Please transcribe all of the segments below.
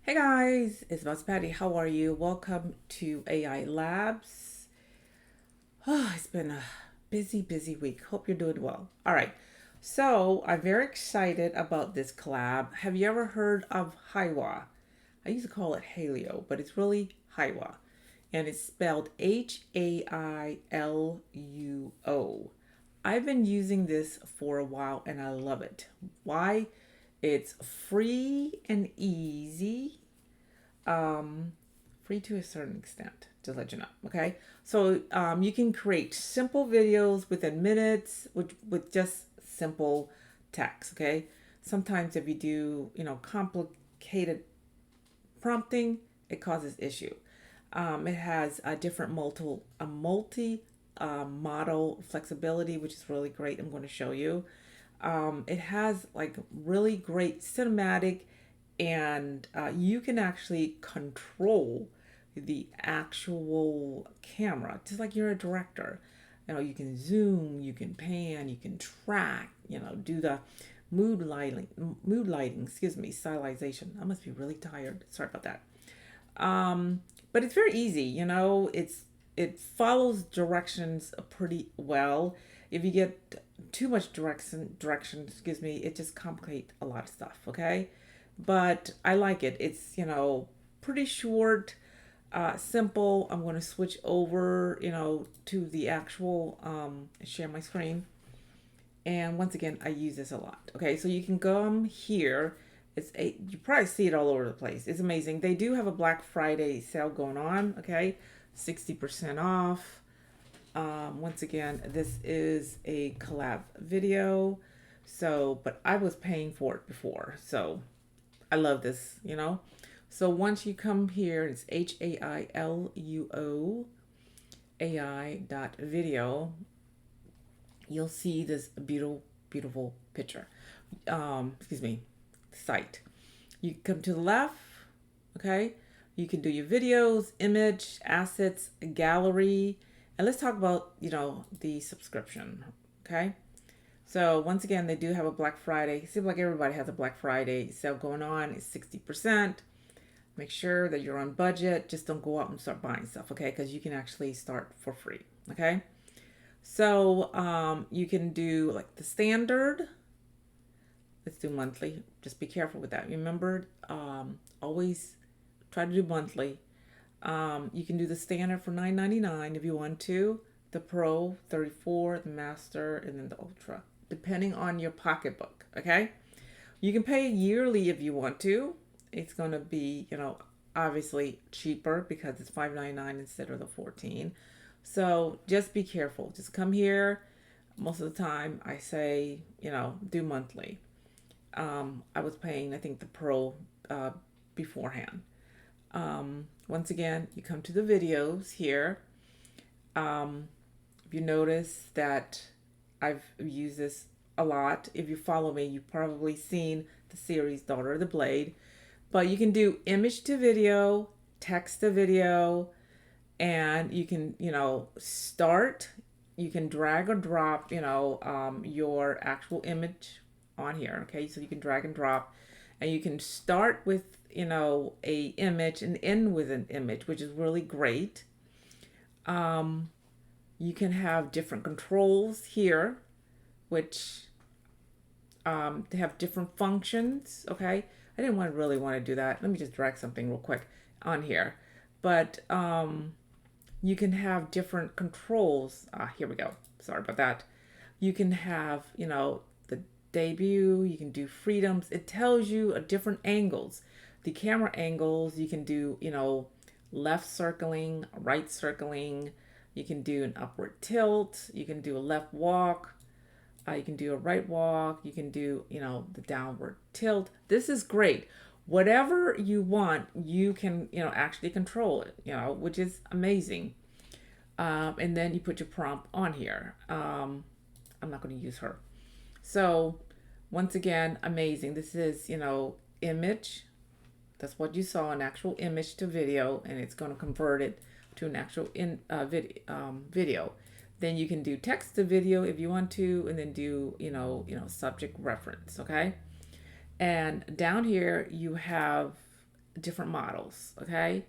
Hey guys, it's Mouse Patty. How are you? Welcome to AI Labs. Oh, it's been a busy week. Hope you're doing well. All right. So, I'm very excited about this collab. Have you ever heard of Haiwa? I used to call it Hailuo, but it's really Haiwa. And it's spelled Hailuo. I've been using this for a while and I love it. Why? It's free and easy, um, free to a certain extent, to let you know. Okay, so you can create simple videos within minutes with just simple text. Okay, sometimes if you do complicated prompting, it causes issue. It has a different multi model flexibility, which is really great. I'm going to show you. It has like really great cinematic, and you can actually control the actual camera, just like you're a director. You can zoom, you can pan, you can track, do the mood lighting, excuse me, stylization. I must be really tired. Sorry about that. But it's very easy, it follows directions pretty well. If you get too much direction, excuse me, it just complicates a lot of stuff, okay? But I like it. It's, pretty short, simple. I'm going to switch over, to the actual share my screen. And once again, I use this a lot. Okay, so you can come here. You probably see it all over the place. It's amazing. They do have a Black Friday sale going on. Okay, 60% off. Once again, this is a collab video. So, but I was paying for it before. So I love this. So once you come here, it's Hailuo AI dot video. You'll see this beautiful picture. Excuse me, site. You come to the left, okay? You can do your videos, image, assets, gallery, and let's talk about, the subscription, okay? So once again, they do have a Black Friday. It seems like everybody has a Black Friday sale going on. It's 60%. Make sure that you're on budget. Just don't go out and start buying stuff, okay? Because you can actually start for free, okay? So you can do like the standard. Let's do monthly. Just be careful with that. Remember, always try to do monthly. You can do the standard for $9.99 if you want to. The Pro 34, the Master, and then the Ultra, depending on your pocketbook. Okay. You can pay yearly if you want to. It's gonna be, obviously cheaper because it's $5.99 instead of the 14. So just be careful. Just come here. Most of the time, I say, do monthly. I was paying, I think, the Pro beforehand. Once again, you come to the videos here. If you notice that I've used this a lot, if you follow me, you've probably seen the series Daughter of the Blade. But you can do image to video, text to video, and you can, start. You can drag or drop, your actual image on here. Okay, so you can drag and drop, and you can start with, a image and end with an image, which is really great. Um, you can have different controls here, which they have different functions. Okay, I didn't really want to do that. Let me just drag something real quick on here, but you can have different controls. Here we go. Sorry about that. You can have, the debut. You can do freedoms. It tells you a different angles. The camera angles. You can do, left circling, right circling. You can do an upward tilt. You can do a left walk. You can do a right walk. You can do, the downward tilt. This is great. Whatever you want, you can, actually control it, which is amazing. And then you put your prompt on here. I'm not going to use her. So once again, amazing. This is, image. That's what you saw, an actual image to video, and it's going to convert it to an actual video. Then you can do text to video if you want to, and then do, subject reference, okay? And down here you have different models. Okay,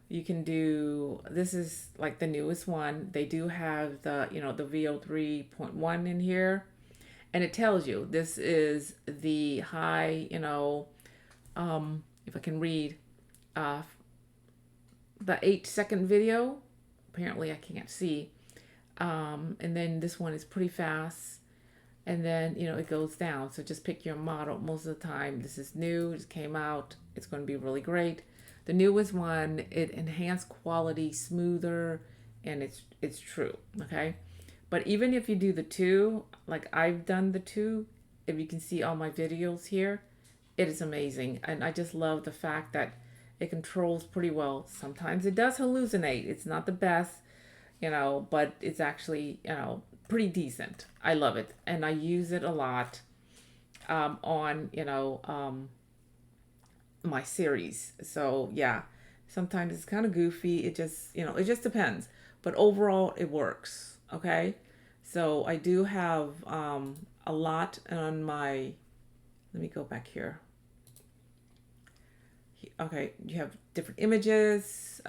you can do, this is like the newest one. They do have the, the VO3.1 in here, and it tells you this is the high, if I can read, uh, the 8-second video. Apparently, I can't see. And then this one is pretty fast. And then, it goes down. So just pick your model. Most of the time, this is new, it came out. It's going to be really great. The newest one, it enhanced quality, smoother, and it's true. Okay. But even if you do the two, like I've done the two, if you can see all my videos here, it is amazing. And I just love the fact that it controls pretty well. Sometimes it does hallucinate. It's not the best, but it's actually, pretty decent. I love it. And I use it a lot on, my series. So yeah, sometimes it's kind of goofy. It just depends. But overall, it works. Okay. So I do have a lot on my, let me go back here. Okay, you have different images.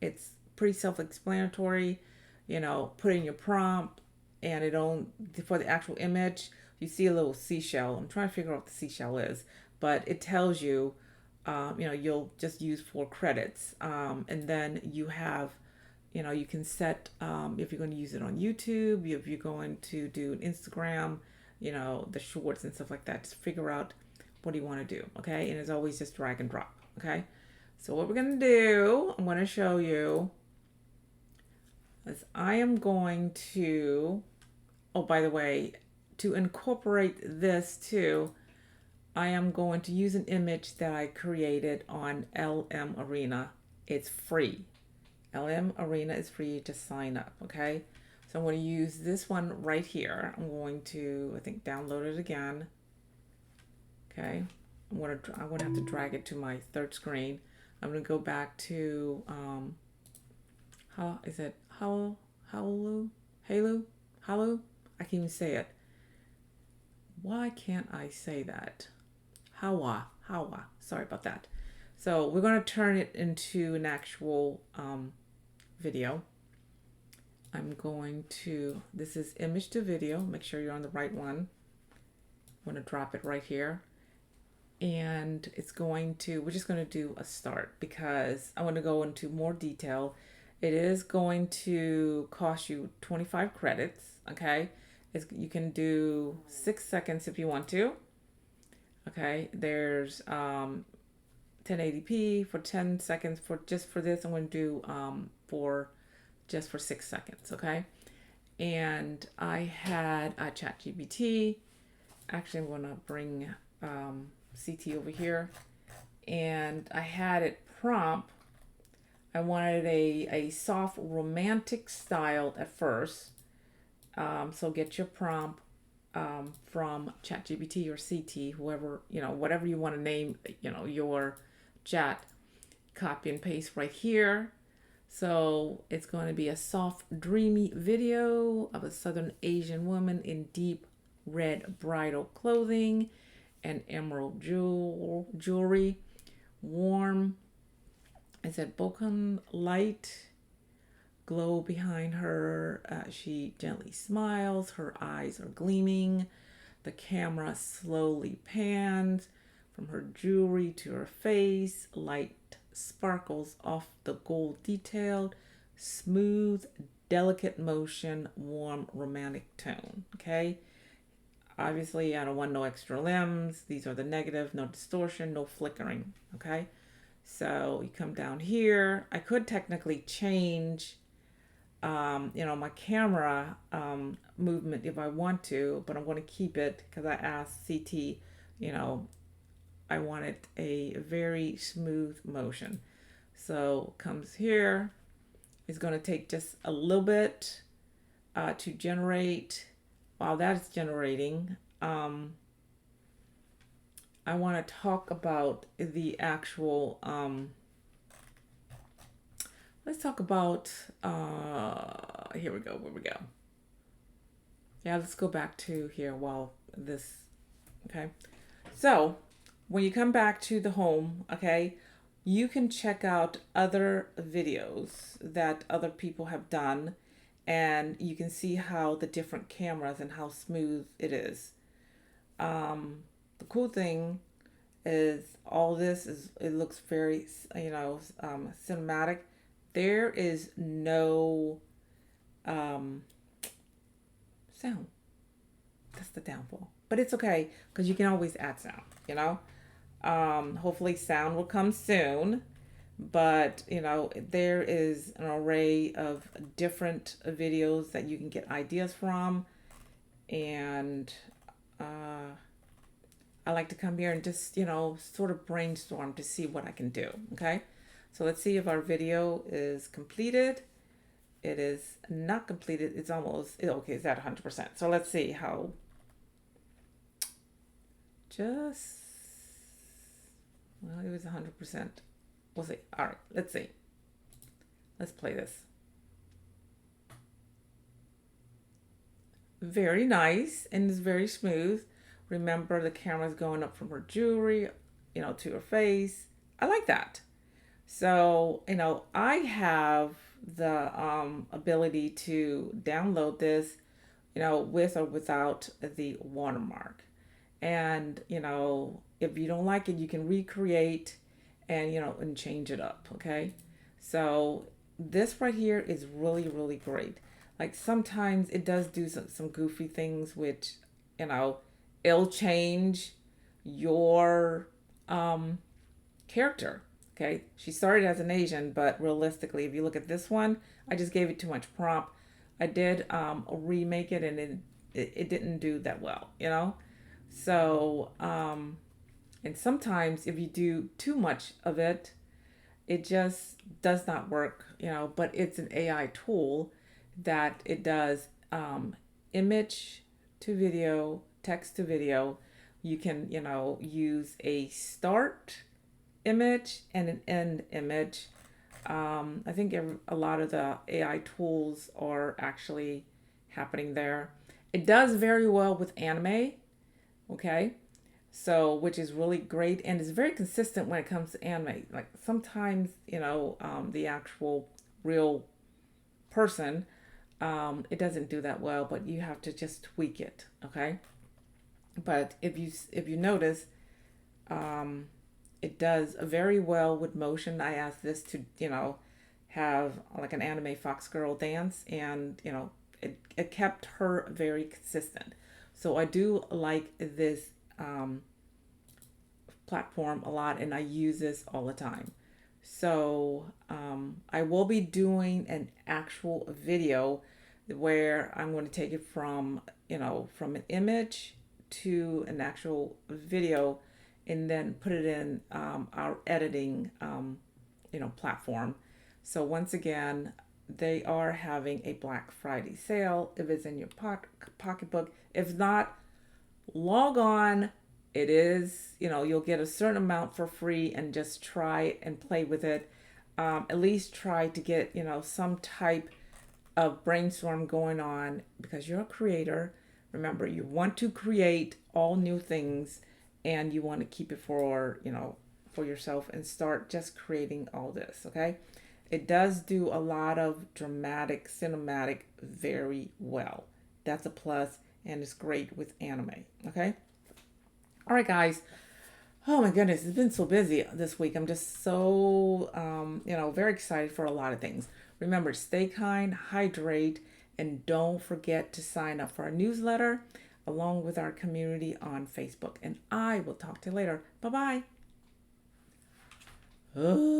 It's pretty self-explanatory. Put in your prompt, and it on for the actual image. You see a little seashell. I'm trying to figure out what the seashell is, but it tells you. You'll just use 4 credits, and then you have, you can set if you're going to use it on YouTube, if you're going to do an Instagram, the shorts and stuff like that. Just figure out what do you want to do, okay? And it's always just drag and drop, okay? So what we're going to do, I'm going to show you, is I am going to, oh, by the way, to incorporate this too, I am going to use an image that I created on LM Arena. It's free. LM Arena is free to sign up, okay? So I'm going to use this one right here. I'm going to, I think, download it again. Okay, I'm gonna have to drag it to my third screen. I'm gonna go back to how is it Hailuo? Hailuo? I can't even say it. Why can't I say that? Hawa. Sorry about that. So we're gonna turn it into an actual video. I'm going to, this is image to video. Make sure you're on the right one. I'm gonna drop it right here. And we're just going to do a start because I want to go into more detail. It is going to cost you 25 credits. Okay. You can do 6 seconds if you want to. Okay. There's 1080p for 10 seconds for this. I'm going to do for 6 seconds. Okay. And I had a ChatGPT. Actually, I'm going to bring CT over here, and I had it prompt. I wanted a soft romantic style at first. So get your prompt from ChatGPT or CT, whoever, whatever you want to name, your chat. Copy and paste right here. So it's going to be a soft, dreamy video of a Southern Asian woman in deep red bridal clothing and emerald jewelry. Warm, I said, Bokan light glow behind her. She gently smiles. Her eyes are gleaming. The camera slowly pans from her jewelry to her face. Light sparkles off the gold detailed. Smooth, delicate motion. Warm, romantic tone. Okay. Obviously, I don't want no extra limbs. These are the negative, no distortion, no flickering, okay? So you come down here. I could technically change, my camera movement if I want to, but I'm going to keep it because I asked CT, I wanted a very smooth motion. So comes here. It's going to take just a little bit to generate. While that's generating, I want to talk about the actual, let's talk about, here we go, where we go. Yeah, let's go back to here while this, okay. So when you come back to the home, okay, you can check out other videos that other people have done, and you can see how the different cameras and how smooth it is. The cool thing is all this is, it looks very, cinematic. There is no um, sound. That's the downfall. But it's okay because you can always add sound, you know? Hopefully, sound will come soon. But, there is an array of different videos that you can get ideas from. And uh, I like to come here and just, sort of brainstorm to see what I can do. Okay. So let's see if our video is completed. It is not completed. It's almost, okay, it's at 100%. So let's see how, just, well, it was 100%. We'll see. All right, let's see. Let's play this. Very nice and it's very smooth. Remember, the camera's going up from her jewelry, to her face. I like that. So, I have the ability to download this, with or without the watermark. And, if you don't like it, you can recreate and, and change it up. Okay. So, this right here is really, really great. Like sometimes it does do some goofy things, which, you know, it'll change your um, character. Okay. She started as an Asian, but realistically, if you look at this one, I just gave it too much prompt. I did remake it and it didn't do that well, So, and sometimes if you do too much of it, it just does not work, but it's an AI tool that it does image to video, text to video. You can, use a start image and an end image. I think a lot of the AI tools are actually happening there. It does very well with anime, okay? So, which is really great and is very consistent when it comes to anime. Like sometimes, the actual real person, it doesn't do that well, but you have to just tweak it, okay? But if you notice, um, it does very well with motion. I asked this to, have like an anime fox girl dance, and it kept her very consistent. So I do like this platform a lot, and I use this all the time. So I will be doing an actual video where I'm going to take it from, from an image to an actual video, and then put it in our editing, platform. So once again, they are having a Black Friday sale. If it's in your pocketbook, if not, log on. It is, you'll get a certain amount for free and just try and play with it. At least try to get, some type of brainstorm going on because you're a creator. Remember, you want to create all new things and you want to keep it for, for yourself and start just creating all this, okay? It does do a lot of dramatic, cinematic very well. That's a plus, and it's great with anime, okay? All right, guys. Oh my goodness, it's been so busy this week. I'm just so, very excited for a lot of things. Remember, stay kind, hydrate, and don't forget to sign up for our newsletter along with our community on Facebook. And I will talk to you later. Bye bye.